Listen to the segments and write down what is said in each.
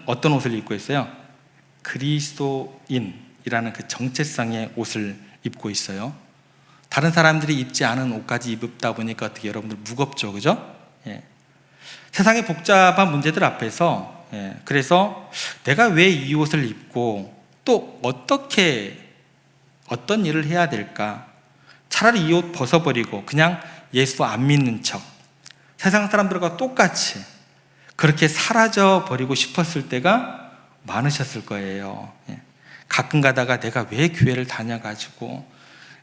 어떤 옷을 입고 있어요? 그리스도인이라는 그 정체성의 옷을 입고 있어요. 다른 사람들이 입지 않은 옷까지 입다 보니까 어떻게 여러분들 무겁죠, 그죠? 예. 세상의 복잡한 문제들 앞에서 그래서 내가 왜 이 옷을 입고 또 어떤 일을 해야 될까? 차라리 이 옷 벗어버리고 그냥 예수 안 믿는 척, 세상 사람들과 똑같이 그렇게 사라져 버리고 싶었을 때가 많으셨을 거예요. 가끔 가다가 내가 왜 교회를 다녀가지고,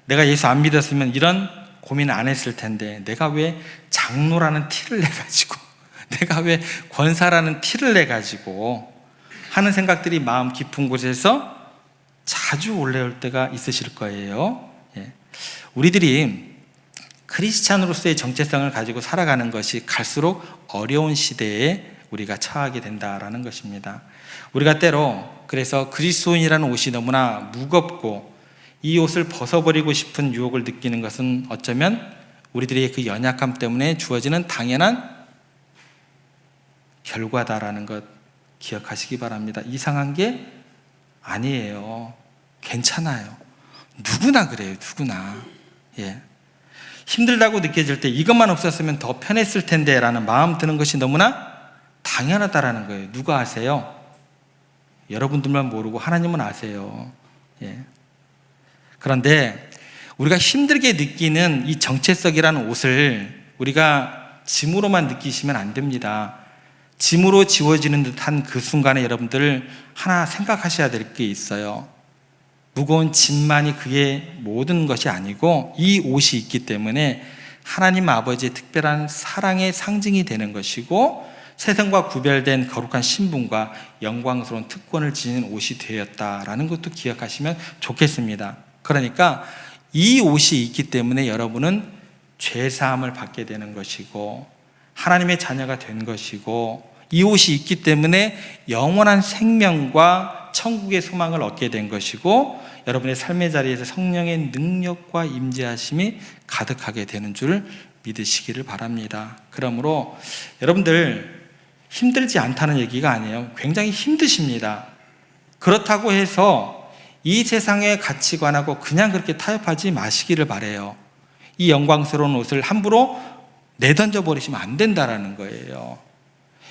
내가 예수 안 믿었으면 이런 고민 안 했을 텐데, 내가 왜 장로라는 티를 내가지고, 내가 왜 권사라는 티를 내가지고 하는 생각들이 마음 깊은 곳에서 자주 올라올 때가 있으실 거예요. 우리들이 크리스찬으로서의 정체성을 가지고 살아가는 것이 갈수록 어려운 시대에 우리가 처하게 된다라는 것입니다. 우리가 때로 그래서 그리스도인이라는 옷이 너무나 무겁고 이 옷을 벗어버리고 싶은 유혹을 느끼는 것은 어쩌면 우리들의 그 연약함 때문에 주어지는 당연한 결과다라는 것 기억하시기 바랍니다. 이상한 게 아니에요. 괜찮아요. 누구나 그래요. 누구나. 힘들다고 느껴질 때 이것만 없었으면 더 편했을 텐데 라는 마음 드는 것이 너무나 당연하다라는 거예요. 누가 아세요? 여러분들만 모르고 하나님은 아세요. 그런데 우리가 힘들게 느끼는 이 정체성이라는 옷을 우리가 짐으로만 느끼시면 안 됩니다. 짐으로 지워지는 듯한 그 순간에 여러분들 하나 생각하셔야 될 게 있어요. 무거운 짐만이 그게 모든 것이 아니고 이 옷이 있기 때문에 하나님 아버지의 특별한 사랑의 상징이 되는 것이고 세상과 구별된 거룩한 신분과 영광스러운 특권을 지닌 옷이 되었다라는 것도 기억하시면 좋겠습니다. 그러니까 이 옷이 있기 때문에 여러분은 죄사함을 받게 되는 것이고 하나님의 자녀가 된 것이고 이 옷이 있기 때문에 영원한 생명과 천국의 소망을 얻게 된 것이고 여러분의 삶의 자리에서 성령의 능력과 임재하심이 가득하게 되는 줄 믿으시기를 바랍니다. 그러므로 여러분들 힘들지 않다는 얘기가 아니에요. 굉장히 힘드십니다. 그렇다고 해서 이 세상의 가치관하고 그냥 그렇게 타협하지 마시기를 바라요. 이 영광스러운 옷을 함부로 내던져 버리시면 안 된다라는 거예요.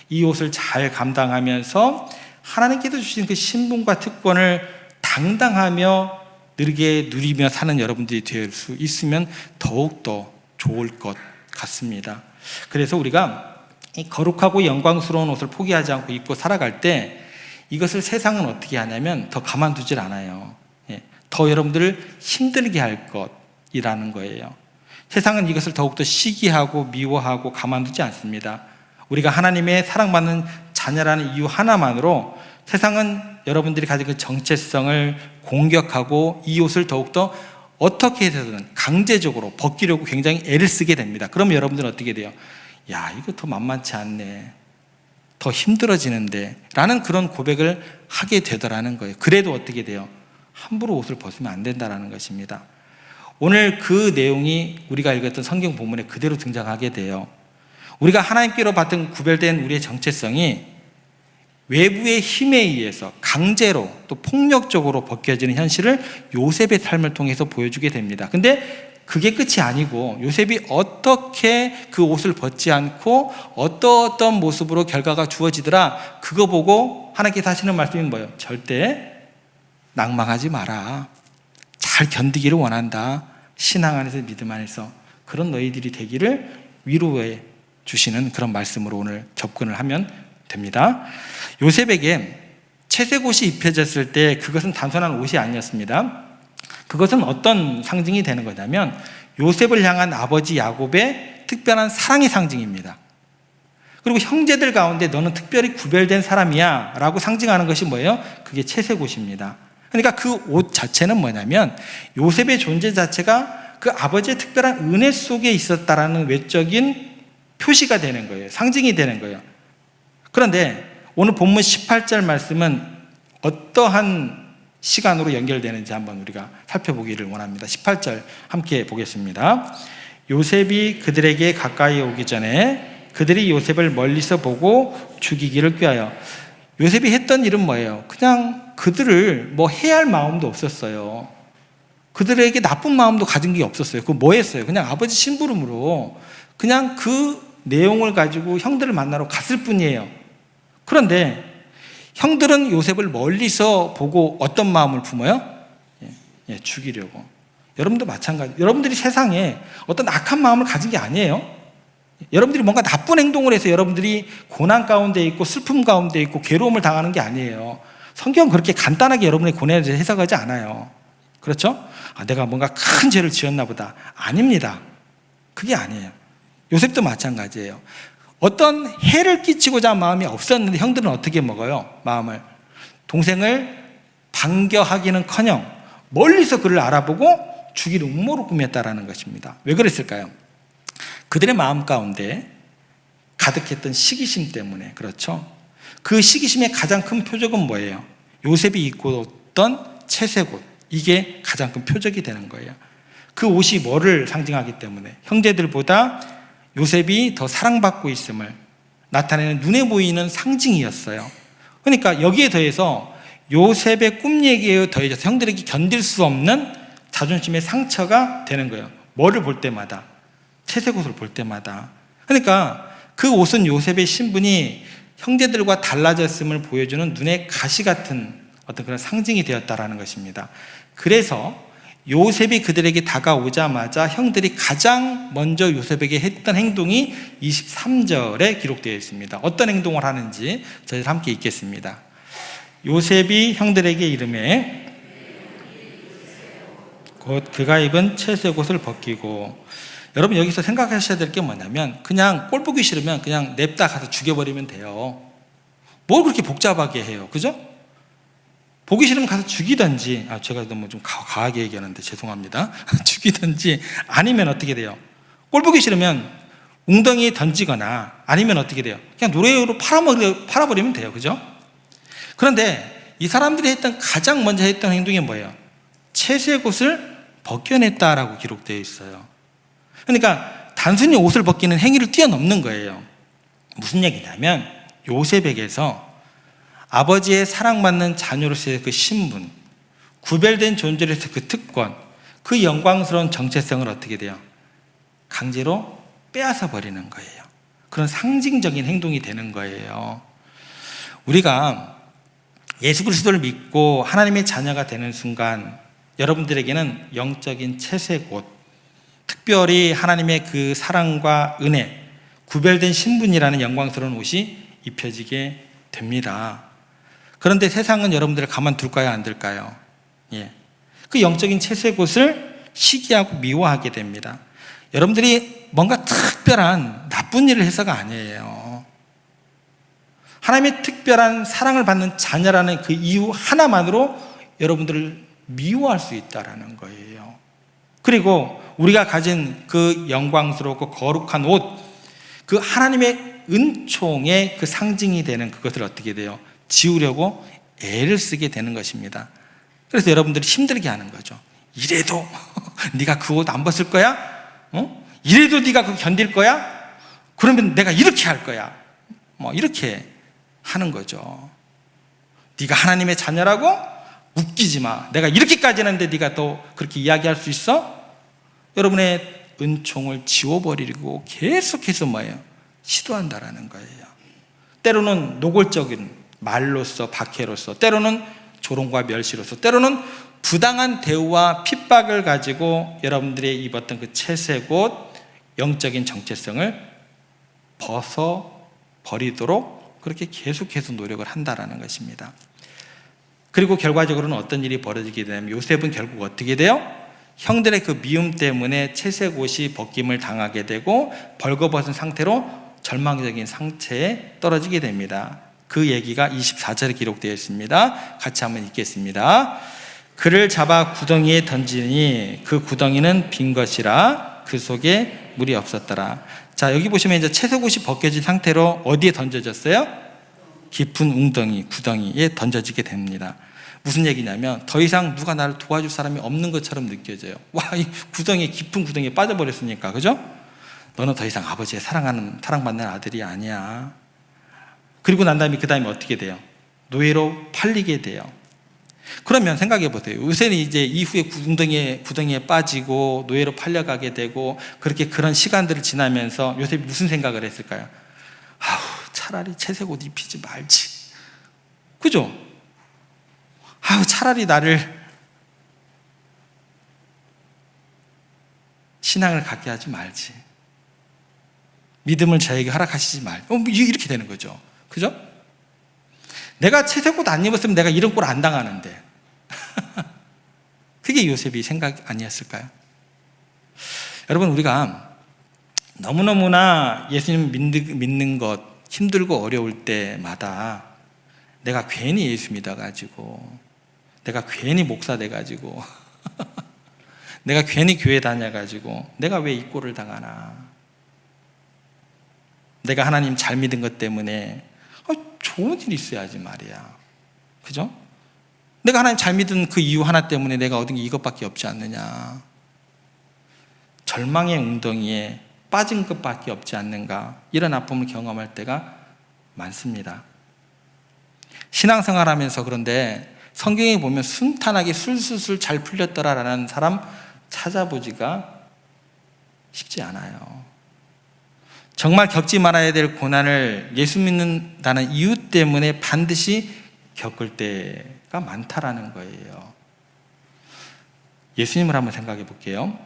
이 옷을 잘 감당하면서 하나님께서 주신 그 신분과 특권을 당당하며 누리며 사는 여러분들이 될 수 있으면 더욱더 좋을 것 같습니다. 그래서 우리가 이 거룩하고 영광스러운 옷을 포기하지 않고 입고 살아갈 때 이것을 세상은 어떻게 하냐면 더 가만두질 않아요. 더 여러분들을 힘들게 할 것이라는 거예요. 세상은 이것을 더욱더 시기하고 미워하고 가만두지 않습니다. 우리가 하나님의 사랑받는 자녀라는 이유 하나만으로 세상은 여러분들이 가진 그 정체성을 공격하고 이 옷을 더욱더 어떻게 해서든 강제적으로 벗기려고 굉장히 애를 쓰게 됩니다. 그러면 여러분들은 어떻게 돼요? 야, 이거 더 만만치 않네, 더 힘들어지는데 라는 그런 고백을 하게 되더라는 거예요. 그래도 어떻게 돼요? 함부로 옷을 벗으면 안 된다는 것입니다. 오늘 그 내용이 우리가 읽었던 성경 본문에 그대로 등장하게 돼요. 우리가 하나님께로 받은 구별된 우리의 정체성이 외부의 힘에 의해서 강제로 또 폭력적으로 벗겨지는 현실을 요셉의 삶을 통해서 보여주게 됩니다. 근데 그게 끝이 아니고 요셉이 어떻게 그 옷을 벗지 않고 어떤 모습으로 결과가 주어지더라, 그거 보고 하나님께서 하시는 말씀이 뭐예요? 절대 낭망하지 마라. 잘 견디기를 원한다. 신앙 안에서 믿음 안에서 그런 너희들이 되기를 위로해 주시는 그런 말씀으로 오늘 접근을 하면 됩니다. 요셉에게 채색 옷이 입혀졌을 때 그것은 단순한 옷이 아니었습니다. 그것은 어떤 상징이 되는 거냐면 요셉을 향한 아버지 야곱의 특별한 사랑의 상징입니다. 그리고 형제들 가운데 너는 특별히 구별된 사람이야 라고 상징하는 것이 뭐예요? 그게 채색 옷입니다. 그러니까 그 옷 자체는 뭐냐면 요셉의 존재 자체가 그 아버지의 특별한 은혜 속에 있었다라는 외적인 표시가 되는 거예요. 상징이 되는 거예요. 그런데 오늘 본문 18절 말씀은 어떠한 시간으로 연결되는지 한번 우리가 살펴보기를 원합니다. 18절 함께 보겠습니다. 요셉이 그들에게 가까이 오기 전에 그들이 요셉을 멀리서 보고 죽이기를 꾀하여. 요셉이 했던 일은 뭐예요? 그냥 그들을 뭐 해야 할 마음도 없었어요. 그들에게 나쁜 마음도 가진 게 없었어요. 그거 뭐 했어요? 그냥 아버지 심부름으로 그냥 그 내용을 가지고 형들을 만나러 갔을 뿐이에요. 그런데 형들은 요셉을 멀리서 보고 어떤 마음을 품어요? 죽이려고. 여러분도 마찬가지. 여러분들이 세상에 어떤 악한 마음을 가진 게 아니에요. 여러분들이 뭔가 나쁜 행동을 해서 여러분들이 고난 가운데 있고 슬픔 가운데 있고 괴로움을 당하는 게 아니에요. 성경은 그렇게 간단하게 여러분의 고뇌를 해석하지 않아요. 그렇죠? 내가 뭔가 큰 죄를 지었나 보다. 아닙니다. 그게 아니에요. 요셉도 마찬가지예요. 어떤 해를 끼치고자 한 마음이 없었는데 형들은 어떻게 먹어요? 마음을. 동생을 반겨하기는커녕 멀리서 그를 알아보고 죽일 음모를 꾸몄다라는 것입니다. 왜 그랬을까요? 그들의 마음 가운데 가득했던 시기심 때문에. 그렇죠? 그 시기심의 가장 큰 표적은 뭐예요? 요셉이 입고 있던 채색옷. 이게 가장 큰 표적이 되는 거예요. 그 옷이 뭐를 상징하기 때문에 형제들보다 요셉이 더 사랑받고 있음을 나타내는 눈에 보이는 상징이었어요. 그러니까 여기에 더해서 요셉의 꿈 얘기에 더해져서 형들에게 견딜 수 없는 자존심의 상처가 되는 거예요. 뭐를 볼 때마다, 채색옷을 볼 때마다. 그러니까 그 옷은 요셉의 신분이 형제들과 달라졌음을 보여주는 눈에 가시 같은 어떤 그런 상징이 되었다라는 것입니다. 그래서 요셉이 그들에게 다가오자마자 형들이 가장 먼저 요셉에게 했던 행동이 23절에 기록되어 있습니다. 어떤 행동을 하는지 저희들 함께 읽겠습니다. 요셉이 형들에게 이르매 곧 그가 입은 채색옷을 벗기고. 여러분 여기서 생각하셔야 될 게 뭐냐면 그냥 꼴 보기 싫으면 그냥 냅다 가서 죽여버리면 돼요. 뭘 그렇게 복잡하게 해요. 그죠? 보기 싫으면 가서 죽이든지, 제가 너무 좀 과하게 얘기하는데 죄송합니다. 죽이든지, 아니면 어떻게 돼요? 꼴 보기 싫으면 웅덩이에 던지거나, 아니면 어떻게 돼요? 그냥 노래로 팔아버리면 돼요. 그죠? 그런데 이 사람들이 했던 가장 먼저 했던 행동이 뭐예요? 채색옷을 벗겨냈다라고 기록되어 있어요. 그러니까 단순히 옷을 벗기는 행위를 뛰어넘는 거예요. 무슨 얘기냐면 요셉에게서 아버지의 사랑받는 자녀로서의 그 신분, 구별된 존재로서의 그 특권, 그 영광스러운 정체성을 어떻게 돼요? 강제로 빼앗아 버리는 거예요. 그런 상징적인 행동이 되는 거예요. 우리가 예수 그리스도를 믿고 하나님의 자녀가 되는 순간 여러분들에게는 영적인 채색옷, 특별히 하나님의 그 사랑과 은혜, 구별된 신분이라는 영광스러운 옷이 입혀지게 됩니다. 그런데 세상은 여러분들을 가만둘까요? 안 둘까요? 그 영적인 채색옷을 시기하고 미워하게 됩니다. 여러분들이 뭔가 특별한 나쁜 일을 해서가 아니에요. 하나님의 특별한 사랑을 받는 자녀라는 그 이유 하나만으로 여러분들을 미워할 수 있다는 거예요. 그리고 우리가 가진 그 영광스럽고 거룩한 옷, 그 하나님의 은총의 그 상징이 되는 그것을 어떻게 돼요? 지우려고 애를 쓰게 되는 것입니다. 그래서 여러분들이 힘들게 하는 거죠. 이래도 네가 그 옷 안 벗을 거야? 이래도 네가 그거 견딜 거야? 그러면 내가 이렇게 할 거야. 이렇게 하는 거죠. 네가 하나님의 자녀라고? 웃기지 마. 내가 이렇게까지 했는데 네가 또 그렇게 이야기할 수 있어? 여러분의 은총을 지워버리고 계속해서 시도한다라는 거예요. 때로는 노골적인 말로서, 박해로서, 때로는 조롱과 멸시로서, 때로는 부당한 대우와 핍박을 가지고 여러분들이 입었던 그 채색옷, 영적인 정체성을 벗어버리도록 그렇게 계속해서 노력을 한다라는 것입니다. 그리고 결과적으로는 어떤 일이 벌어지게 되냐면 요셉은 결국 어떻게 돼요? 형들의 그 미움 때문에 채색옷이 벗김을 당하게 되고 벌거벗은 상태로 절망적인 상태에 떨어지게 됩니다. 그 얘기가 24절에 기록되어 있습니다. 같이 한번 읽겠습니다. 그를 잡아 구덩이에 던지니 그 구덩이는 빈 것이라 그 속에 물이 없었더라. 자, 여기 보시면 이제 채색옷이 벗겨진 상태로 어디에 던져졌어요? 깊은 웅덩이, 구덩이에 던져지게 됩니다. 무슨 얘기냐면 더 이상 누가 나를 도와줄 사람이 없는 것처럼 느껴져요. 이 구덩이에, 깊은 구덩이에 빠져버렸으니까. 그죠? 너는 더 이상 아버지의 사랑받는 아들이 아니야. 그리고 난 다음에 그 다음에 어떻게 돼요? 노예로 팔리게 돼요. 그러면 생각해 보세요. 요새는 이제 이후에 구덩이에 빠지고 노예로 팔려가게 되고 그렇게 그런 시간들을 지나면서 요셉이 무슨 생각을 했을까요? 아우, 차라리 채색 옷 입히지 말지. 그죠? 아우, 차라리 나를 신앙을 갖게 하지 말지. 믿음을 저에게 허락하시지 말지. 이렇게 되는 거죠. 그죠? 내가 채색 옷 안 입었으면 내가 이런 꼴 안 당하는데. 그게 요셉이 생각 아니었을까요? 여러분, 우리가 너무너무나 예수님 믿는 것 힘들고 어려울 때마다 내가 괜히 예수 믿어가지고, 내가 괜히 목사 돼가지고, 내가 괜히 교회 다녀가지고 내가 왜 이 꼴을 당하나, 내가 하나님 잘 믿은 것 때문에 좋은 일이 있어야지 말이야. 그죠? 내가 하나님 잘 믿은 그 이유 하나 때문에 내가 얻은 게 이것밖에 없지 않느냐, 절망의 웅덩이에 빠진 것밖에 없지 않는가, 이런 아픔을 경험할 때가 많습니다. 신앙생활하면서 그런데 성경에 보면 순탄하게 술술술 잘 풀렸더라라는 사람 찾아보기가 쉽지 않아요. 정말 겪지 말아야 될 고난을 예수 믿는다는 이유 때문에 반드시 겪을 때가 많다라는 거예요. 예수님을 한번 생각해 볼게요.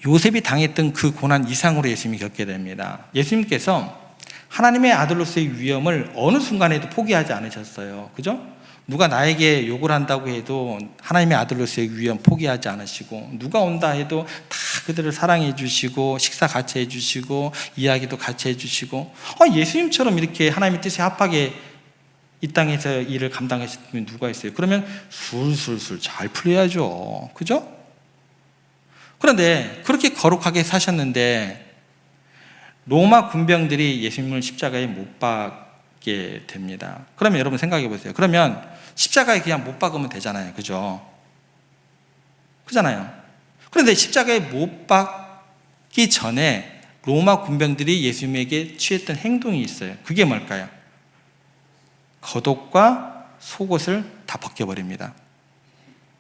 요셉이 당했던 그 고난 이상으로 예수님이 겪게 됩니다. 예수님께서 하나님의 아들로서의 위엄을 어느 순간에도 포기하지 않으셨어요. 그죠? 누가 나에게 욕을 한다고 해도 하나님의 아들로서의 위엄 포기하지 않으시고, 누가 온다 해도 다 그들을 사랑해 주시고 식사 같이 해 주시고 이야기도 같이 해 주시고, 예수님처럼 이렇게 하나님의 뜻에 합하게 이 땅에서 일을 감당하실 분이 누가 있어요? 그러면 술술술 잘 풀려야죠. 그죠? 그런데 그렇게 거룩하게 사셨는데 로마 군병들이 예수님을 십자가에 못 박게 됩니다. 그러면 여러분 생각해 보세요. 그러면 십자가에 그냥 못 박으면 되잖아요. 그죠? 그잖아요. 그런데 십자가에 못 박기 전에 로마 군병들이 예수님에게 취했던 행동이 있어요. 그게 뭘까요? 겉옷과 속옷을 다 벗겨버립니다.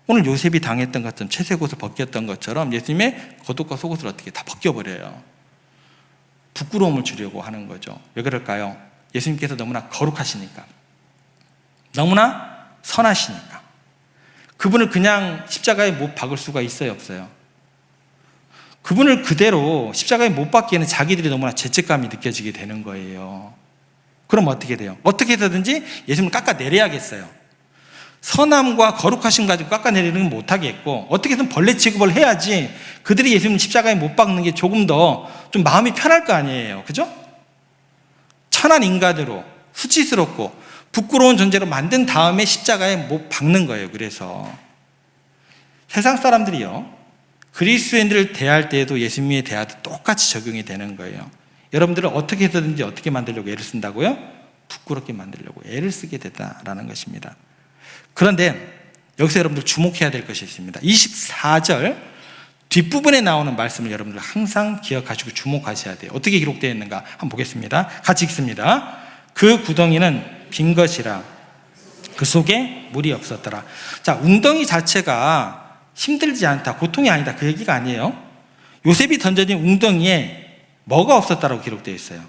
오늘 요셉이 당했던 것처럼 채색옷을 벗겼던 것처럼 예수님의 겉옷과 속옷을 어떻게 다 벗겨버려요. 부끄러움을 주려고 하는 거죠. 왜 그럴까요? 예수님께서 너무나 거룩하시니까, 너무나 선하시니까. 그분을 그냥 십자가에 못 박을 수가 있어요, 없어요? 그분을 그대로 십자가에 못 박기에는 자기들이 너무나 죄책감이 느껴지게 되는 거예요. 그럼 어떻게 돼요? 어떻게 해서든지 예수님을 깎아내려야겠어요. 선함과 거룩하심 가지고 깎아내리는 건 못하겠고, 어떻게든 벌레 취급을 해야지 그들이 예수님을 십자가에 못 박는 게 조금 더 좀 마음이 편할 거 아니에요. 그죠? 천한 인간으로 수치스럽고 부끄러운 존재로 만든 다음에 십자가에 못 박는 거예요. 그래서 세상 사람들이요, 그리스도인들을 대할 때에도 예수님의 대화도 똑같이 적용이 되는 거예요. 여러분들을 어떻게 해서든지 어떻게 만들려고 애를 쓴다고요? 부끄럽게 만들려고 애를 쓰게 됐다라는 것입니다. 그런데 여기서 여러분들 주목해야 될 것이 있습니다. 24절 뒷부분에 나오는 말씀을 여러분들 항상 기억하시고 주목하셔야 돼요. 어떻게 기록되어 있는가 한번 보겠습니다. 같이 읽습니다. 그 구덩이는 빈 것이라 그 속에 물이 없었더라. 자, 웅덩이 자체가 힘들지 않다, 고통이 아니다, 그 얘기가 아니에요. 요셉이 던져진 웅덩이에 뭐가 없었다라고 기록되어 있어요?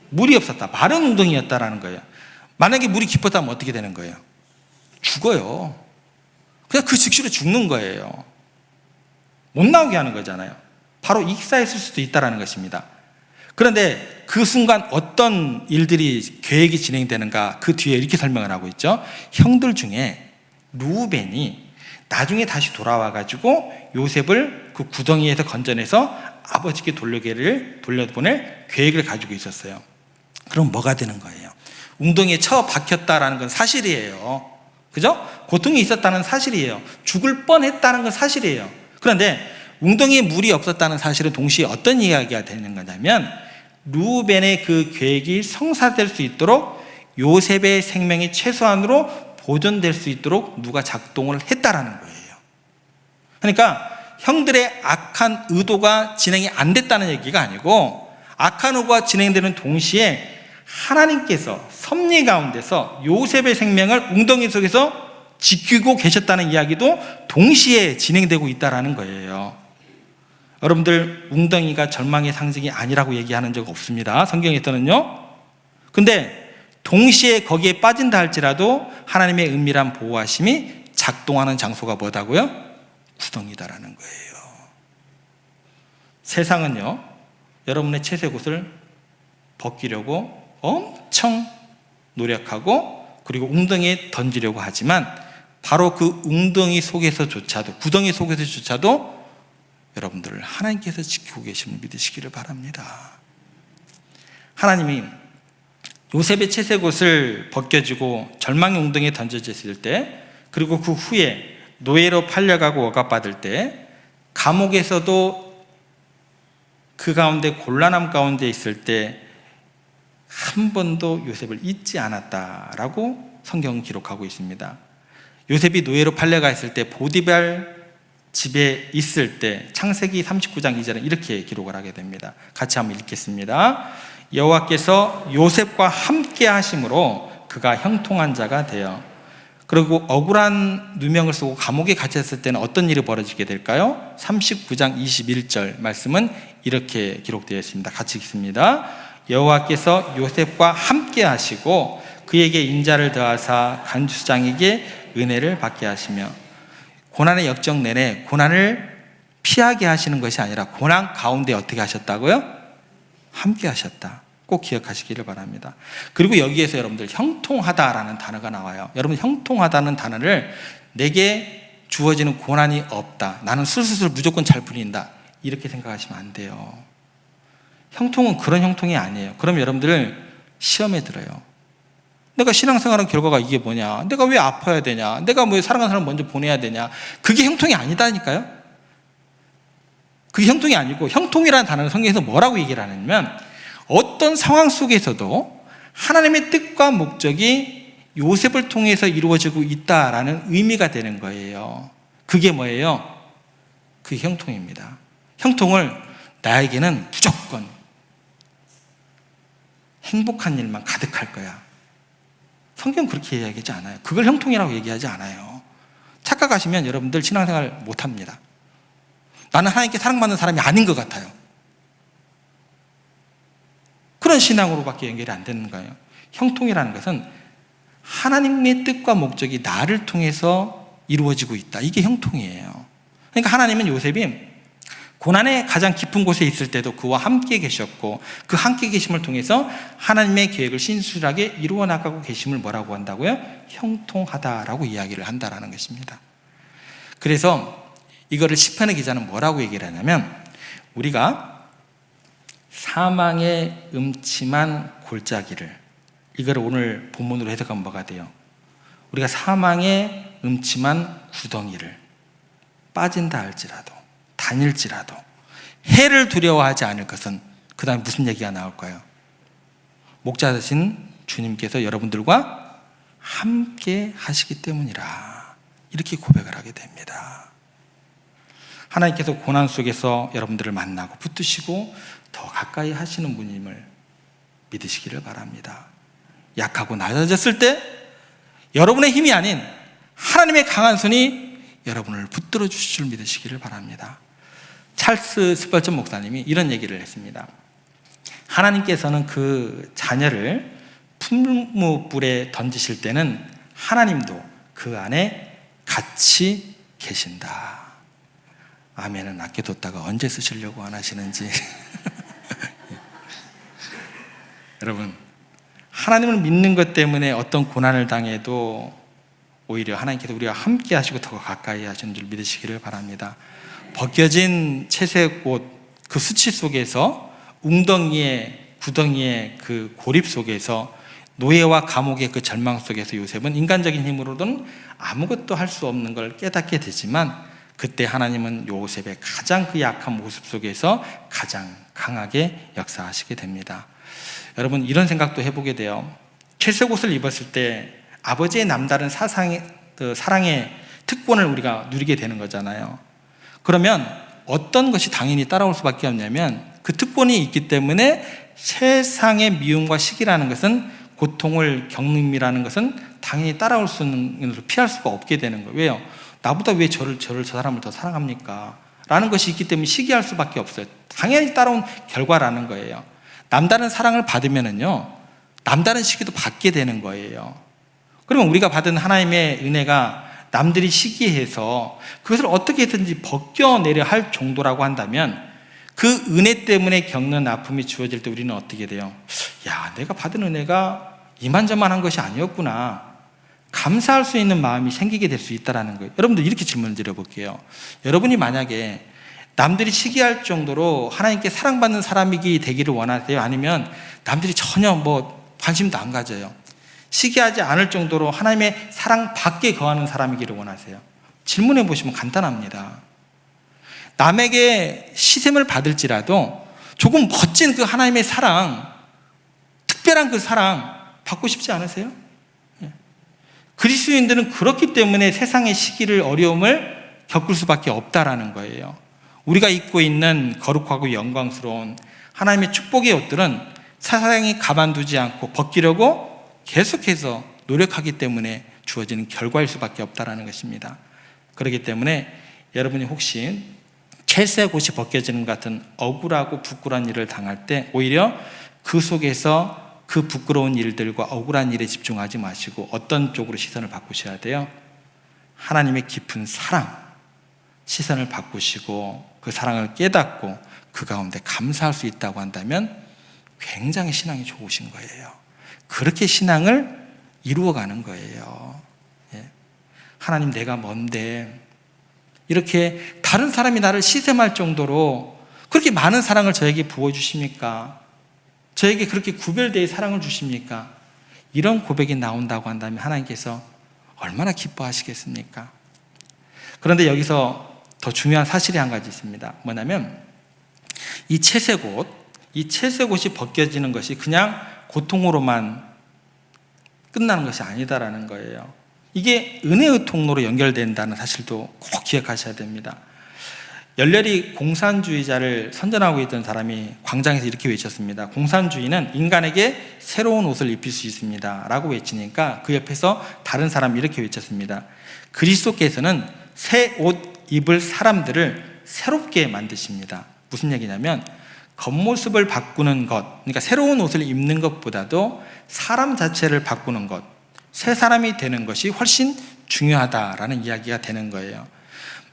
물이 없었다, 마른 웅덩이였다라는 거예요. 만약에 물이 깊었다면 어떻게 되는 거예요? 죽어요. 그냥 그 즉시로 죽는 거예요. 못 나오게 하는 거잖아요. 바로 익사했을 수도 있다는 것입니다. 그런데 그 순간 어떤 일들이 계획이 진행되는가, 그 뒤에 이렇게 설명을 하고 있죠. 형들 중에 루벤이 나중에 다시 돌아와가지고 요셉을 그 구덩이에서 건져내서 아버지께 돌려보낼 계획을 가지고 있었어요. 그럼 뭐가 되는 거예요? 웅덩이에 처박혔다라는 건 사실이에요. 그죠? 고통이 있었다는 사실이에요. 죽을 뻔했다는 건 사실이에요. 그런데 웅덩이에 물이 없었다는 사실은 동시에 어떤 이야기가 되는 거냐면, 루벤의 그 계획이 성사될 수 있도록 요셉의 생명이 최소한으로 보존될 수 있도록 누가 작동을 했다라는 거예요. 그러니까 형들의 악한 의도가 진행이 안 됐다는 얘기가 아니고, 악한 의도가 진행되는 동시에 하나님께서 섭리 가운데서 요셉의 생명을 웅덩이 속에서 지키고 계셨다는 이야기도 동시에 진행되고 있다는 거예요. 여러분들, 웅덩이가 절망의 상징이 아니라고 얘기하는 적 없습니다, 성경에서는요. 근데 동시에 거기에 빠진다 할지라도 하나님의 은밀한 보호하심이 작동하는 장소가 뭐다고요? 구덩이다라는 거예요. 세상은요, 여러분의 채색 옷을 벗기려고 엄청 노력하고 그리고 웅덩이에 던지려고 하지만 바로 그 웅덩이 속에서조차도, 구덩이 속에서조차도 여러분들을 하나님께서 지키고 계심을 믿으시기를 바랍니다. 하나님이 요셉의 채색 옷을 벗겨지고 절망의 웅덩이에 던져졌을 때, 그리고 그 후에 노예로 팔려가고 억압받을 때, 감옥에서도 그 가운데 곤란함 가운데 있을 때 한 번도 요셉을 잊지 않았다라고 성경은 기록하고 있습니다. 요셉이 노예로 팔려가 있을 때, 보디발 집에 있을 때 창세기 39장 2절은 이렇게 기록을 하게 됩니다. 같이 한번 읽겠습니다. 여호와께서 요셉과 함께 하심으로 그가 형통한 자가 되어. 그리고 억울한 누명을 쓰고 감옥에 갇혔을 때는 어떤 일이 벌어지게 될까요? 39장 21절 말씀은 이렇게 기록되어 있습니다. 같이 읽습니다. 여호와께서 요셉과 함께 하시고 그에게 인자를 더하사 간수장에게 은혜를 받게 하시며. 고난의 역정 내내 고난을 피하게 하시는 것이 아니라 고난 가운데 어떻게 하셨다고요? 함께 하셨다. 꼭 기억하시기를 바랍니다. 그리고 여기에서 여러분들 형통하다라는 단어가 나와요. 여러분, 형통하다는 단어를 내게 주어지는 고난이 없다, 나는 술술 무조건 잘 풀린다, 이렇게 생각하시면 안 돼요. 형통은 그런 형통이 아니에요. 그럼 여러분들 시험에 들어요. 내가 신앙생활한 결과가 이게 뭐냐? 내가 왜 아파야 되냐? 내가 뭐 사랑하는 사람 먼저 보내야 되냐? 그게 형통이 아니다니까요. 그게 형통이 아니고, 형통이라는 단어는 성경에서 뭐라고 얘기를 하냐면 어떤 상황 속에서도 하나님의 뜻과 목적이 요셉을 통해서 이루어지고 있다라는 의미가 되는 거예요. 그게 뭐예요? 그게 형통입니다. 형통을 나에게는 무조건 행복한 일만 가득할 거야, 성경은 그렇게 이야기하지 않아요. 그걸 형통이라고 얘기하지 않아요. 착각하시면 여러분들 신앙생활 못합니다. 나는 하나님께 사랑받는 사람이 아닌 것 같아요. 그런 신앙으로밖에 연결이 안 되는 거예요. 형통이라는 것은 하나님의 뜻과 목적이 나를 통해서 이루어지고 있다, 이게 형통이에요. 그러니까 하나님은 요셉이 고난의 가장 깊은 곳에 있을 때도 그와 함께 계셨고, 그 함께 계심을 통해서 하나님의 계획을 신실하게 이루어 나가고 계심을 뭐라고 한다고요? 형통하다라고 이야기를 한다라는 것입니다. 그래서 이거를 시편의 기자는 뭐라고 얘기를 하냐면, 우리가 사망의 음침한 골짜기를, 이걸 오늘 본문으로 해석하면 뭐가 돼요? 우리가 사망의 음침한 구덩이를 빠진다 할지라도, 다닐지라도 해를 두려워하지 않을 것은, 그 다음에 무슨 얘기가 나올까요? 목자 되신 주님께서 여러분들과 함께 하시기 때문이라, 이렇게 고백을 하게 됩니다. 하나님께서 고난 속에서 여러분들을 만나고 붙드시고 더 가까이 하시는 분임을 믿으시기를 바랍니다. 약하고 낮아졌을 때 여러분의 힘이 아닌 하나님의 강한 손이 여러분을 붙들어 주실 줄 믿으시기를 바랍니다. 찰스 스펄전 목사님이 이런 얘기를 했습니다. 하나님께서는 그 자녀를 풀무불에 던지실 때는 하나님도 그 안에 같이 계신다. 아멘은 아껴뒀다가 언제 쓰시려고 안 하시는지. 여러분, 하나님을 믿는 것 때문에 어떤 고난을 당해도 오히려 하나님께서 우리와 함께 하시고 더 가까이 하시는 줄 믿으시기를 바랍니다. 벗겨진 채색 옷, 그 수치 속에서, 웅덩이의 구덩이의 그 고립 속에서, 노예와 감옥의 그 절망 속에서 요셉은 인간적인 힘으로는 아무것도 할 수 없는 걸 깨닫게 되지만, 그때 하나님은 요셉의 가장 그 약한 모습 속에서 가장 강하게 역사하시게 됩니다. 여러분, 이런 생각도 해보게 돼요. 채색 옷을 입었을 때 아버지의 남다른 사랑의 특권을 우리가 누리게 되는 거잖아요. 그러면 어떤 것이 당연히 따라올 수밖에 없냐면, 그 특권이 있기 때문에 세상의 미움과 시기라는 것은, 고통을 겪음이라는 것은 당연히 따라올 수 있는 것을 피할 수가 없게 되는 거예요. 왜요? 나보다 왜 저 사람을 더 사랑합니까? 라는 것이 있기 때문에 시기할 수밖에 없어요. 당연히 따라온 결과라는 거예요. 남다른 사랑을 받으면은요, 남다른 시기도 받게 되는 거예요. 그러면 우리가 받은 하나님의 은혜가 남들이 시기해서 그것을 어떻게든지 벗겨내려 할 정도라고 한다면, 그 은혜 때문에 겪는 아픔이 주어질 때 우리는 어떻게 돼요? 야, 내가 받은 은혜가 이만저만한 것이 아니었구나, 감사할 수 있는 마음이 생기게 될 수 있다는 거예요. 여러분들, 이렇게 질문을 드려볼게요. 여러분이 만약에 남들이 시기할 정도로 하나님께 사랑받는 사람이 되기를 원하세요? 아니면 남들이 전혀 관심도 안 가져요, 시기하지 않을 정도로 하나님의 사랑 밖에 거하는 사람이기를 원하세요? 질문해 보시면 간단합니다. 남에게 시샘을 받을지라도 조금 멋진 그 하나님의 사랑, 특별한 그 사랑 받고 싶지 않으세요? 그리스도인들은 그렇기 때문에 세상의 시기를, 어려움을 겪을 수밖에 없다라는 거예요. 우리가 입고 있는 거룩하고 영광스러운 하나님의 축복의 옷들은 사랑이 가만두지 않고 벗기려고 계속해서 노력하기 때문에 주어지는 결과일 수밖에 없다는 것입니다. 그렇기 때문에 여러분이 혹시 채색 옷이 벗겨지는 것 같은 억울하고 부끄러운 일을 당할 때, 오히려 그 속에서 그 부끄러운 일들과 억울한 일에 집중하지 마시고 어떤 쪽으로 시선을 바꾸셔야 돼요? 하나님의 깊은 사랑, 시선을 바꾸시고 그 사랑을 깨닫고 그 가운데 감사할 수 있다고 한다면 굉장히 신앙이 좋으신 거예요. 그렇게 신앙을 이루어가는 거예요. 하나님, 내가 뭔데 이렇게 다른 사람이 나를 시샘할 정도로 그렇게 많은 사랑을 저에게 부어주십니까? 저에게 그렇게 구별되어 사랑을 주십니까? 이런 고백이 나온다고 한다면 하나님께서 얼마나 기뻐하시겠습니까? 그런데 여기서 더 중요한 사실이 한 가지 있습니다. 뭐냐면 이 채색 옷이 벗겨지는 것이 그냥 고통으로만 끝나는 것이 아니다라는 거예요. 이게 은혜의 통로로 연결된다는 사실도 꼭 기억하셔야 됩니다. 열렬히 공산주의자를 선전하고 있던 사람이 광장에서 이렇게 외쳤습니다. 공산주의는 인간에게 새로운 옷을 입힐 수 있습니다 라고 외치니까 그 옆에서 다른 사람이 이렇게 외쳤습니다. 그리스도께서는 새 옷 입을 사람들을 새롭게 만드십니다. 무슨 얘기냐면, 겉모습을 바꾸는 것, 그러니까 새로운 옷을 입는 것보다도 사람 자체를 바꾸는 것, 새 사람이 되는 것이 훨씬 중요하다라는 이야기가 되는 거예요.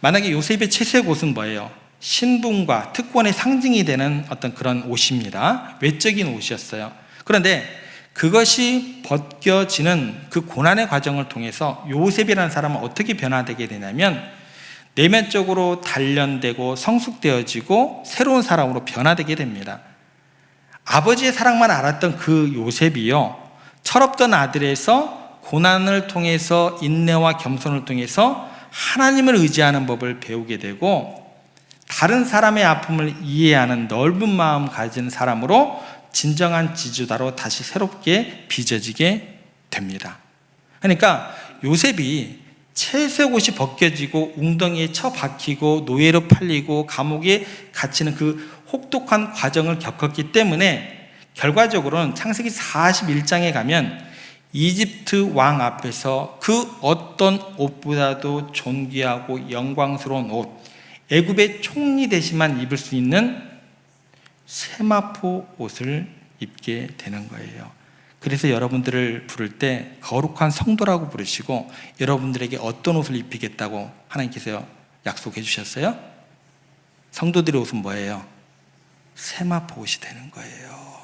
만약에 요셉의 채색 옷은 뭐예요? 신분과 특권의 상징이 되는 어떤 그런 옷입니다. 외적인 옷이었어요. 그런데 그것이 벗겨지는 그 고난의 과정을 통해서 요셉이라는 사람은 어떻게 변화되게 되냐면, 내면적으로 단련되고 성숙되어지고 새로운 사람으로 변화되게 됩니다. 아버지의 사랑만 알았던 그 요셉이요, 철없던 아들에서 고난을 통해서, 인내와 겸손을 통해서 하나님을 의지하는 법을 배우게 되고, 다른 사람의 아픔을 이해하는 넓은 마음 가진 사람으로 진정한 지주다로 다시 새롭게 빚어지게 됩니다. 그러니까 요셉이 채색 옷이 벗겨지고 웅덩이에 처박히고 노예로 팔리고 감옥에 갇히는 그 혹독한 과정을 겪었기 때문에 결과적으로는 창세기 41장에 가면 이집트 왕 앞에서 그 어떤 옷보다도 존귀하고 영광스러운 옷, 애굽의 총리 대신만 입을 수 있는 세마포 옷을 입게 되는 거예요. 그래서 여러분들을 부를 때 거룩한 성도라고 부르시고, 여러분들에게 어떤 옷을 입히겠다고 하나님께서 약속해 주셨어요? 성도들의 옷은 뭐예요? 세마포 옷이 되는 거예요.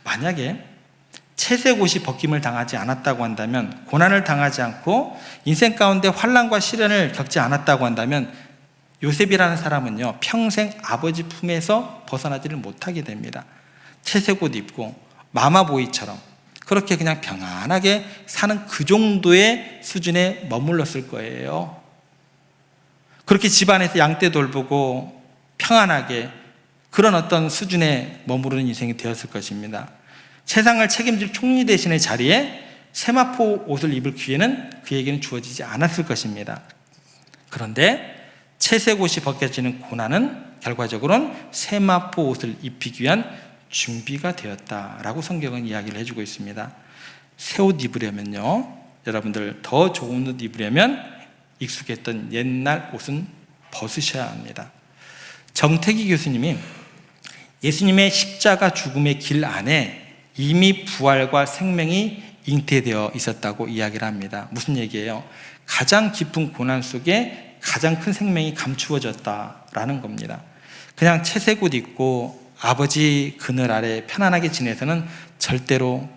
만약에 채색 옷이 벗김을 당하지 않았다고 한다면, 고난을 당하지 않고 인생 가운데 환난과 시련을 겪지 않았다고 한다면, 요셉이라는 사람은요, 평생 아버지 품에서 벗어나지를 못하게 됩니다. 채색 옷 입고 마마보이처럼 그렇게 그냥 평안하게 사는 그 정도의 수준에 머물렀을 거예요. 그렇게 집안에서 양떼 돌보고 평안하게 그런 어떤 수준에 머무르는 인생이 되었을 것입니다. 세상을 책임질 총리 대신의 자리에 세마포 옷을 입을 기회는 그에게는 주어지지 않았을 것입니다. 그런데 채색 옷이 벗겨지는 고난은 결과적으로는 세마포 옷을 입히기 위한 준비가 되었다라고 성경은 이야기를 해주고 있습니다. 새 옷 입으려면요, 여러분들 더 좋은 옷 입으려면 익숙했던 옛날 옷은 벗으셔야 합니다. 정태기 교수님이 예수님의 십자가 죽음의 길 안에 이미 부활과 생명이 잉태되어 있었다고 이야기를 합니다. 무슨 얘기예요? 가장 깊은 고난 속에 가장 큰 생명이 감추어졌다라는 겁니다. 그냥 채색 옷 입고 아버지 그늘 아래 편안하게 지내서는 절대로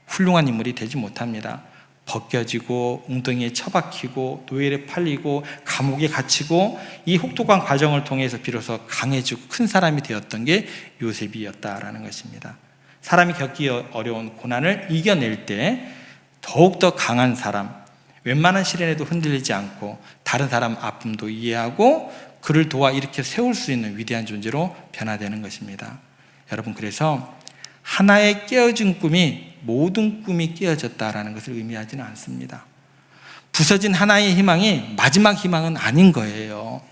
훌륭한 인물이 되지 못합니다. 벗겨지고 웅덩이에 처박히고 노예에 팔리고 감옥에 갇히고 이 혹독한 과정을 통해서 비로소 강해지고 큰 사람이 되었던 게 요셉이었다라는 것입니다. 사람이 겪기 어려운 고난을 이겨낼 때 더욱더 강한 사람, 웬만한 시련에도 흔들리지 않고 다른 사람 아픔도 이해하고 그를 도와 일으켜 세울 수 있는 위대한 존재로 변화되는 것입니다. 여러분, 그래서 하나의 깨어진 꿈이 모든 꿈이 깨어졌다라는 것을 의미하지는 않습니다. 부서진 하나의 희망이 마지막 희망은 아닌 거예요.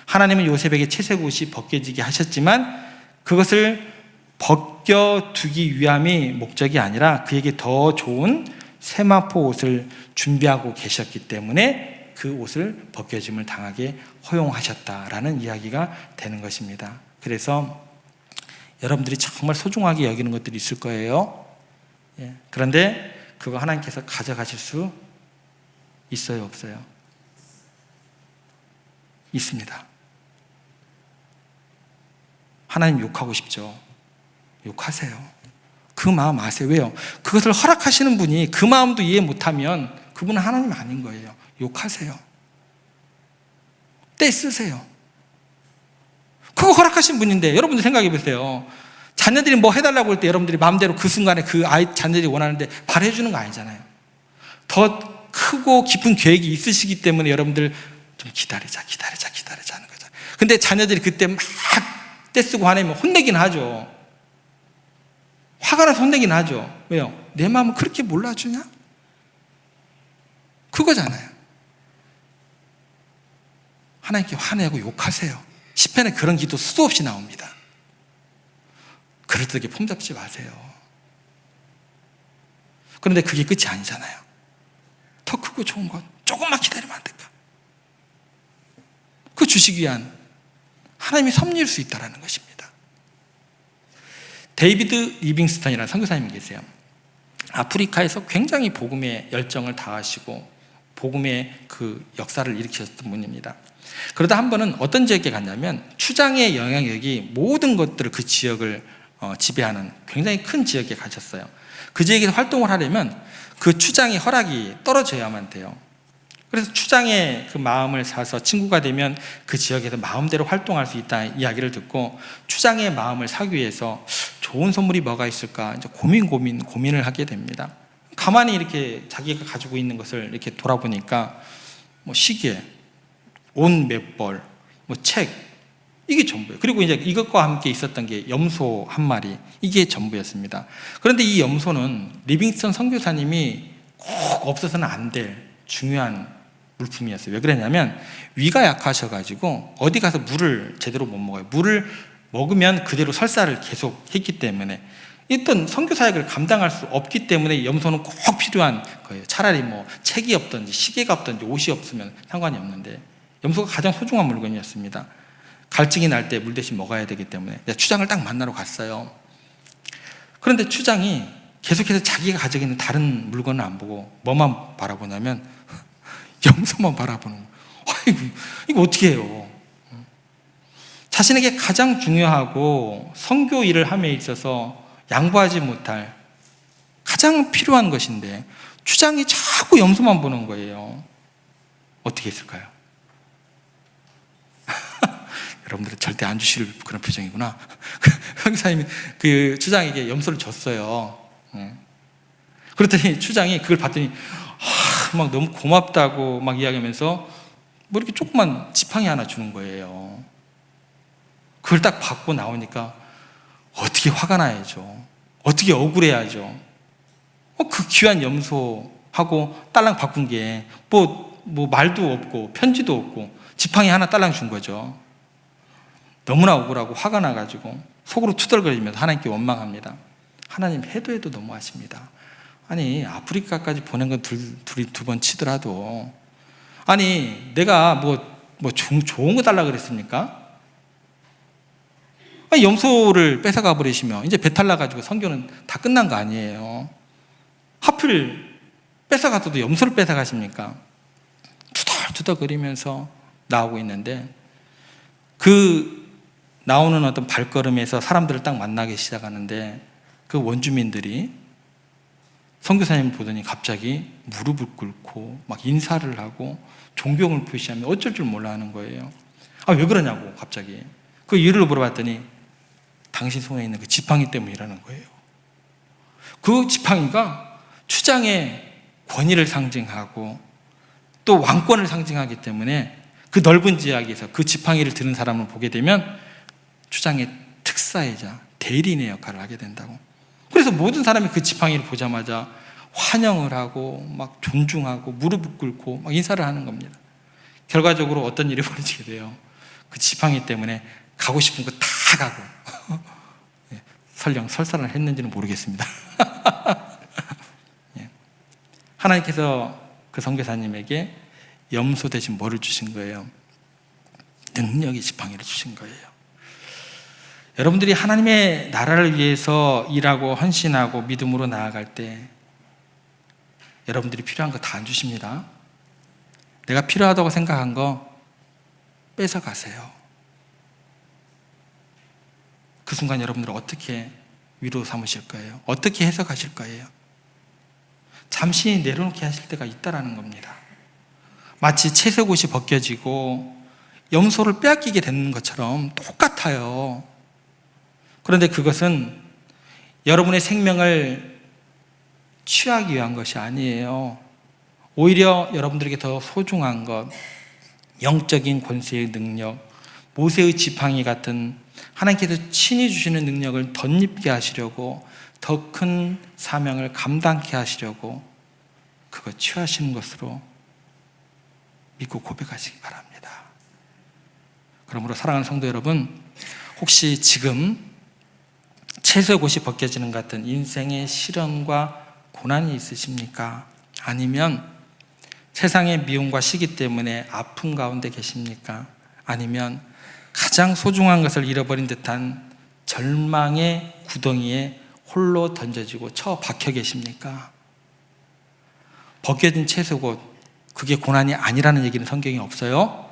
하나님은 요셉에게 채색 옷이 벗겨지게 하셨지만 그것을 벗겨두기 위함이 목적이 아니라 그에게 더 좋은 세마포 옷을 준비하고 계셨기 때문에 그 옷을 벗겨짐을 당하게 허용하셨다라는 이야기가 되는 것입니다. 그래서 여러분들이 정말 소중하게 여기는 것들이 있을 거예요. 그런데 그거 하나님께서 가져가실 수 있어요, 없어요? 있습니다. 하나님 욕하고 싶죠? 욕하세요. 그 마음 아세요? 왜요? 그것을 허락하시는 분이 그 마음도 이해 못하면 그분은 하나님 아닌 거예요. 욕하세요. 떼쓰세요. 그거 허락하신 분인데 여러분들 생각해 보세요. 자녀들이 뭐 해달라고 할 때 여러분들이 마음대로 그 순간에 그 아이 자녀들이 원하는데 발해주는 거 아니잖아요. 더 크고 깊은 계획이 있으시기 때문에 여러분들 좀 기다리자 하는 거죠. 근데 자녀들이 그때 막 떼쓰고 화내면 혼내긴 하죠. 화가 나서 혼내긴 하죠. 왜요? 내 마음을 그렇게 몰라주냐? 그거잖아요. 하나님께 화내고 욕하세요. 시편에 그런 기도 수도 없이 나옵니다. 그럴듯하게 폼잡지 마세요. 그런데 그게 끝이 아니잖아요. 더 크고 좋은 것 조금만 기다리면 안 될까? 그 주시기 위한 하나님이 섭리일 수 있다는 것입니다. 데이비드 리빙스턴이라는 선교사님이 계세요. 아프리카에서 굉장히 복음의 열정을 다하시고 복음의 그 역사를 일으키셨던 분입니다. 그러다 한 번은 어떤 지역에 갔냐면 추장의 영향력이 모든 것들을 그 지역을 지배하는 굉장히 큰 지역에 가셨어요. 그 지역에서 활동을 하려면 그 추장의 허락이 떨어져야만 돼요. 그래서 추장의 그 마음을 사서 친구가 되면 그 지역에서 마음대로 활동할 수 있다는 이야기를 듣고 추장의 마음을 사기 위해서 좋은 선물이 뭐가 있을까 이제 고민을 하게 됩니다. 가만히 이렇게 자기가 가지고 있는 것을 이렇게 돌아보니까 뭐 시계, 옷 몇 벌, 뭐 책, 이게 전부예요. 그리고 이제 이것과 함께 있었던 게 염소 한 마리, 이게 전부였습니다. 그런데 이 염소는 리빙스턴 선교사님이 꼭 없어서는 안 될 중요한 물품이었어요. 왜 그러냐면 위가 약하셔가지고 어디 가서 물을 제대로 못 먹어요. 물을 먹으면 그대로 설사를 계속 했기 때문에 어떤 선교사역을 감당할 수 없기 때문에 염소는 꼭 필요한 거예요. 차라리 뭐 책이 없든지 시계가 없든지 옷이 없으면 상관이 없는데 염소가 가장 소중한 물건이었습니다. 갈증이 날 때 물 대신 먹어야 되기 때문에 내가 추장을 딱 만나러 갔어요. 그런데 추장이 계속해서 자기가 가지고 있는 다른 물건을 안 보고 뭐만 바라보냐면 염소만 바라보는 거예요. 아이고, 이거 어떻게 해요? 자신에게 가장 중요하고 선교 일을 함에 있어서 양보하지 못할 가장 필요한 것인데 추장이 자꾸 염소만 보는 거예요. 어떻게 했을까요? 여러분들은 절대 안 주실 그런 표정이구나. 형사님이 그 추장에게 염소를 줬어요. 그랬더니 추장이 그걸 봤더니 막 너무 고맙다고 막 이야기하면서 뭐 이렇게 조그만 지팡이 하나 주는 거예요. 그걸 딱 받고 나오니까 어떻게 화가 나야죠. 어떻게 억울해야죠. 그 귀한 염소하고 딸랑 바꾼 게 뭐 말도 없고 편지도 없고 지팡이 하나 딸랑 준 거죠. 너무나 억울하고 화가 나가지고 속으로 투덜거리면서 하나님께 원망합니다. 하나님 해도 너무하십니다. 아니 아프리카까지 보낸 건 둘이 2번 치더라도 아니 내가 뭐 좋은 거 달라 그랬습니까? 아니, 염소를 뺏어가 버리시면 이제 배탈 나가지고 선교는 다 끝난 거 아니에요. 하필 뺏어가서도 염소를 뺏어가십니까? 투덜투덜거리면서 나오고 있는데 그 나오는 어떤 발걸음에서 사람들을 딱 만나기 시작하는데 그 원주민들이 선교사님 보더니 갑자기 무릎을 꿇고 막 인사를 하고 존경을 표시하며 어쩔 줄 몰라 하는 거예요. 아, 왜 그러냐고 갑자기. 그 이유를 물어봤더니 당신 손에 있는 그 지팡이 때문이라는 거예요. 그 지팡이가 추장의 권위를 상징하고 또 왕권을 상징하기 때문에 그 넓은 지역에서 그 지팡이를 드는 사람을 보게 되면 추장의 특사이자 대리인의 역할을 하게 된다고. 그래서 모든 사람이 그 지팡이를 보자마자 환영을 하고 막 존중하고 무릎을 꿇고 막 인사를 하는 겁니다. 결과적으로 어떤 일이 벌어지게 돼요? 그 지팡이 때문에 가고 싶은 거 다 가고 설령 설산을 했는지는 모르겠습니다. 하나님께서 그 선교사님에게 염소 대신 뭐를 주신 거예요? 능력의 지팡이를 주신 거예요. 여러분들이 하나님의 나라를 위해서 일하고 헌신하고 믿음으로 나아갈 때 여러분들이 필요한 거 다 안 주십니다. 내가 필요하다고 생각한 거 뺏어가세요. 그 순간 여러분들은 어떻게 위로 삼으실 거예요? 어떻게 해석하실 거예요? 잠시 내려놓게 하실 때가 있다라는 겁니다. 마치 채색옷이 벗겨지고 염소를 빼앗기게 되는 것처럼 똑같아요. 그런데 그것은 여러분의 생명을 취하기 위한 것이 아니에요. 오히려 여러분들에게 더 소중한 것, 영적인 권세의 능력, 모세의 지팡이 같은 하나님께서 친히 주시는 능력을 덧입게 하시려고 더 큰 사명을 감당케 하시려고 그거 취하시는 것으로 믿고 고백하시기 바랍니다. 그러므로 사랑하는 성도 여러분, 혹시 지금 채색옷이 벗겨지는 것 같은 인생의 시련과 고난이 있으십니까? 아니면 세상의 미움과 시기 때문에 아픔 가운데 계십니까? 아니면 가장 소중한 것을 잃어버린 듯한 절망의 구덩이에 홀로 던져지고 처박혀 계십니까? 벗겨진 채색옷, 그게 고난이 아니라는 얘기는 성경에 없어요.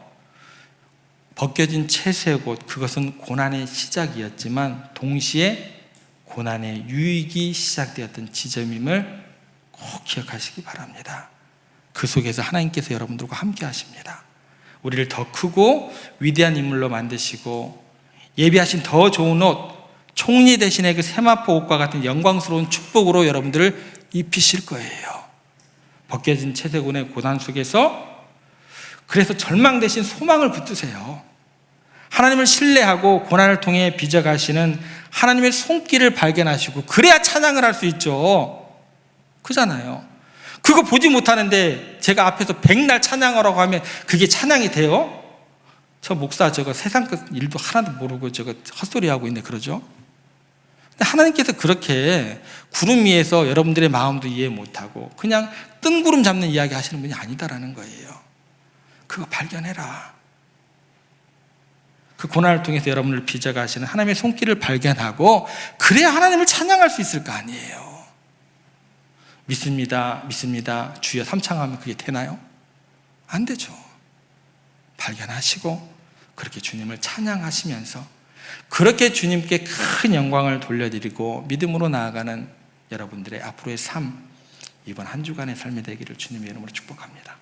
벗겨진 채색옷, 그것은 고난의 시작이었지만 동시에 고난의 유익이 시작되었던 지점임을 꼭 기억하시기 바랍니다. 그 속에서 하나님께서 여러분들과 함께 하십니다. 우리를 더 크고 위대한 인물로 만드시고 예비하신 더 좋은 옷, 총리 대신에 그 세마포 옷과 같은 영광스러운 축복으로 여러분들을 입히실 거예요. 벗겨진 채색옷의 고난 속에서 그래서 절망 대신 소망을 붙드세요. 하나님을 신뢰하고 고난을 통해 빚어가시는 하나님의 손길을 발견하시고 그래야 찬양을 할 수 있죠. 그잖아요. 그거 보지 못하는데 제가 앞에서 백날 찬양하라고 하면 그게 찬양이 돼요? 저 목사 저거 세상 것 일도 하나도 모르고 저거 헛소리하고 있네 그러죠. 근데 하나님께서 그렇게 구름 위에서 여러분들의 마음도 이해 못하고 그냥 뜬구름 잡는 이야기 하시는 분이 아니다라는 거예요. 그거 발견해라. 그 고난을 통해서 여러분을 빚어가시는 하나님의 손길을 발견하고 그래야 하나님을 찬양할 수 있을 거 아니에요. 믿습니다, 믿습니다, 주여 삼창하면 그게 되나요? 안 되죠. 발견하시고 그렇게 주님을 찬양하시면서 그렇게 주님께 큰 영광을 돌려드리고 믿음으로 나아가는 여러분들의 앞으로의 삶, 이번 한 주간의 삶이 되기를 주님의 이름으로 축복합니다.